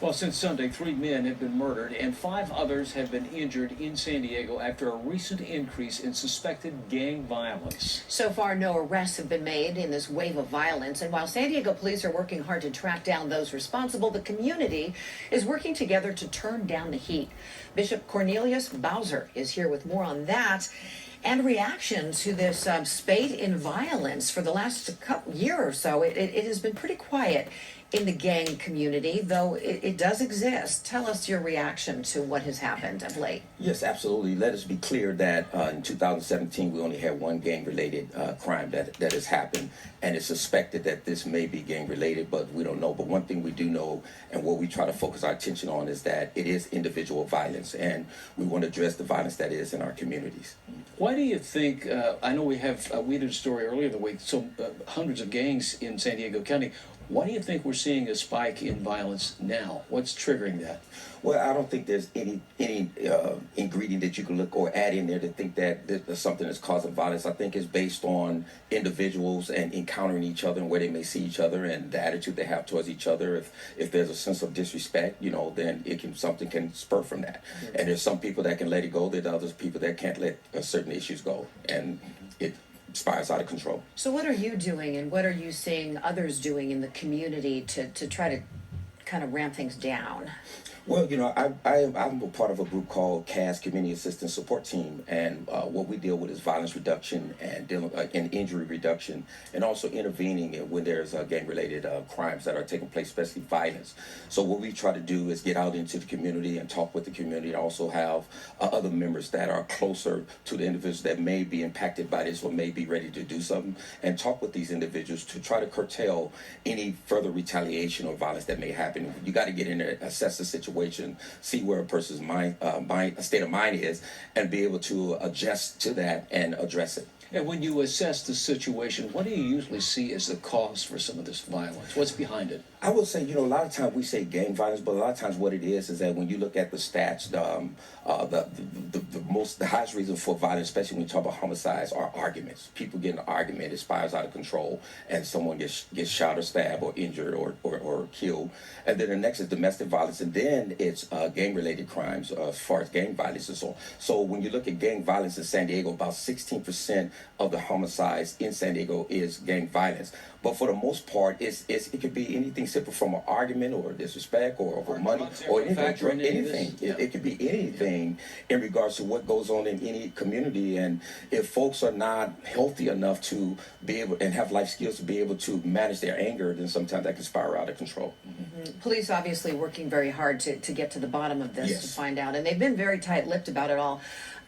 Well, since Sunday, 3 men have been murdered and 5 others have been injured in San Diego after a recent increase in suspected gang violence. So far, no arrests have been made in this wave of violence. And while San Diego police are working hard to track down those responsible, the community is working together to turn down the heat. Bishop Cornelius Bowser is here with more on that and reaction to this spate in violence for the last year or so. It has been pretty quiet in the gang community, though it does exist. Tell us your reaction to what has happened of late. Yes, absolutely. Let us be clear that in 2017, we only had one gang-related crime that has happened, and it's suspected that this may be gang-related, but we don't know. But one thing we do know, and what we try to focus our attention on, is that it is individual violence, and we want to address the violence that is in our communities. Why do you think, I know we did a story earlier in the week, hundreds of gangs in San Diego County. Why do you think we're seeing a spike in violence now? What's triggering that? Well, I don't think there's any ingredient that you can look or add in there to think that there's something that's causing violence. I think it's based on individuals and encountering each other and where they may see each other and the attitude they have towards each other. If there's a sense of disrespect, then something can spur from that. Mm-hmm. And there's some people that can let it go. There's others people that can't let certain issues go, and it spirals out of control. So what are you doing, and what are you seeing others doing in the community to try to kind of ramp things down? Well, I'm a part of a group called CAS, Community Assistance Support Team, and what we deal with is violence reduction and injury reduction, and also intervening when there's gang-related crimes that are taking place, especially violence. So what we try to do is get out into the community and talk with the community, and also have other members that are closer to the individuals that may be impacted by this or may be ready to do something, and talk with these individuals to try to curtail any further retaliation or violence that may happen. You got to get in there, assess the situation, see where a person's state of mind is, and be able to adjust to that and address it. And when you assess the situation, what do you usually see as the cause for some of this violence? What's behind it? I would say, a lot of times we say gang violence, but a lot of times what it is that when you look at the stats, the highest reason for violence, especially when you talk about homicides, are arguments. People get in an argument, it spirals out of control, and someone gets shot or stabbed or injured or killed. And then the next is domestic violence, and then it's gang-related crimes as far as gang violence and so on. So when you look at gang violence in San Diego, about 16% of the homicides in San Diego is gang violence. But for the most part, it could be anything simple from an argument or disrespect or over money or anything. It could be anything in regards to what goes on in any community. And if folks are not healthy enough to be able and have life skills to be able to manage their anger, then sometimes that can spiral out of control. Mm-hmm. Police obviously working very hard to get to the bottom of this, yes, to find out. And they've been very tight-lipped about it all.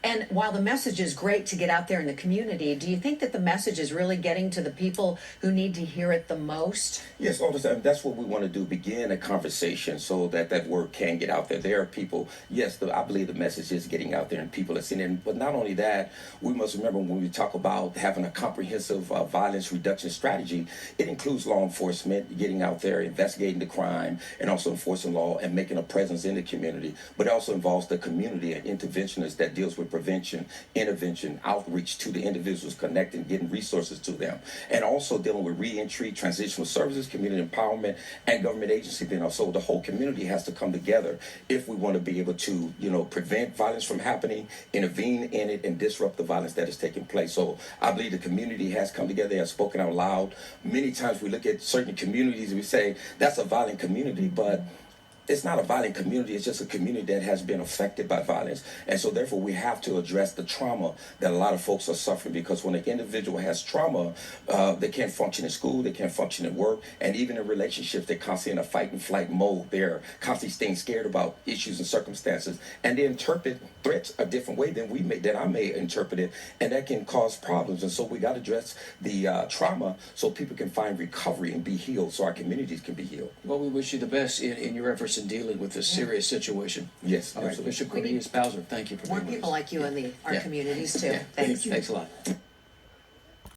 And while the message is great to get out there in the community, do you think that the message is really getting to the people who need to hear it the most? Yes, all the time. That's what we want to do, begin a conversation so that word can get out there. There are people, yes, I believe the message is getting out there and people are seeing it. But not only that, we must remember when we talk about having a comprehensive violence reduction strategy, it includes law enforcement, getting out there, investigating the crime, and also enforcing law and making a presence in the community. But it also involves the community and interventionists that deals with prevention, intervention, outreach to the individuals, connecting, getting resources to them, and also dealing with reentry, transitional services, community empowerment, and government agency. So the whole community has to come together if we want to be able to, prevent violence from happening, intervene in it, and disrupt the violence that is taking place. So I believe the community has come together, they have spoken out loud. Many times we look at certain communities and we say that's a violent community, but it's not a violent community, it's just a community that has been affected by violence. And so therefore we have to address the trauma that a lot of folks are suffering, because when an individual has trauma, they can't function in school, they can't function at work, and even in relationships, they're constantly in a fight and flight mode. They're constantly staying scared about issues and circumstances, and they interpret threats a different way than I may interpret it, and that can cause problems. And so we got to address the trauma so people can find recovery and be healed, so our communities can be healed. Well, we wish you the best in your efforts in dealing with this serious situation. Yes, all right, Bishop Cornelius Bowser, thank you for being with us. More people like you in our communities too. Yeah. Thanks. Thanks a lot.